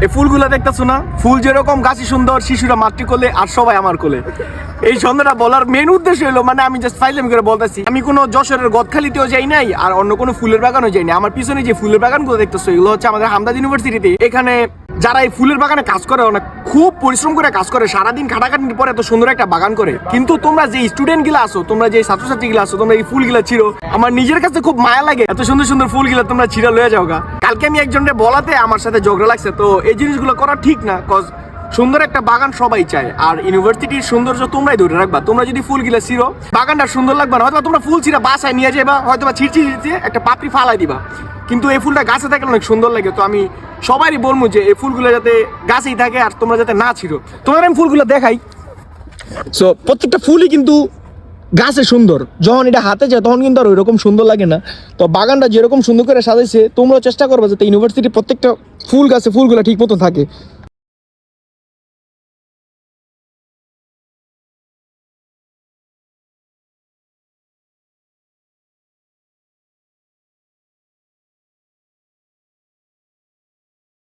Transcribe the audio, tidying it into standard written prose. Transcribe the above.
এই ফুলগুলো দেখতেছো না, ফুল যেরকম গাছই সুন্দর, শিশুরা মাতৃ কোলে আর সবাই আমার কোলে। এই সন্ধ্যাটা বলার মেন উদ্দেশ্য হলো, মানে আমি জাস্ট ফাইজলামি করে বলতেছি, আমি কোনো যশোরের গদখালিতেও যাই নাই আর অন্য কোনো ফুলের বাগানও যাই নাই। আমার পিছনে যে ফুলের বাগানগুলো দেখতেছো এগুলো হচ্ছে আমাদের হামদর্দ ইউনিভার্সিটিতে। এখানে যারা এই ফুলের বাগানে কাজ করে অনেক খুব পরিশ্রম করে কাজ করে, সারাদিন খাটাখাটির পরে এত সুন্দর একটা বাগান করে। কিন্তু তোমরা যে স্টুডেন্ট গুলো আসো, তোমরা যে ছাত্রছাত্রী গুলো আসো, তোমরা এই ফুল গুলা ছিড়ো, আমার নিজের কাছে খুব মায়া লাগে। এত সুন্দর সুন্দর ফুল গুলা তোমরা ছিঁড়া লয়ে যাও গা। কালকে আমি একজনকে বলাতে আমার সাথে ঝগড়া লাগছে, তো এই জিনিসগুলো করা ঠিক না। কজ সুন্দর একটা বাগান সবাই চায়, আর ইউনিভার্সিটির সৌন্দর্য তোমরাই ধরে রাখবা। তোমরা যদি ফুল গিলা ছিড়ো, বাগানটা সুন্দর লাগবে না। হয়তো তোমরা ফুল ছিঁড়া বাসায় নিয়ে যাবা, হয়তো ছিঁড়ছি একটা পাপড়ি ফালাই দিবা, কিন্তু এই ফুলটা গাছে থাকলে অনেক সুন্দর লাগে। তো আমি সবারই বলবো যে এই ফুলগুলো যাতে গাছেই থাকে আর তোমরা যাতে না ছিঁড়ো। তোমার আমি ফুলগুলো দেখাই। সো প্রত্যেকটা ফুলই কিন্তু গাছে সুন্দর, যখন এটা হাতে যায় তখন কিন্তু আর ওইরকম সুন্দর লাগে না। তো বাগানটা যেরকম সুন্দর করে সাজাইছে, তোমরাও চেষ্টা করবে যাতে ইউনিভার্সিটির প্রত্যেকটা ফুল গাছে ফুলগুলো ঠিক মতো থাকে।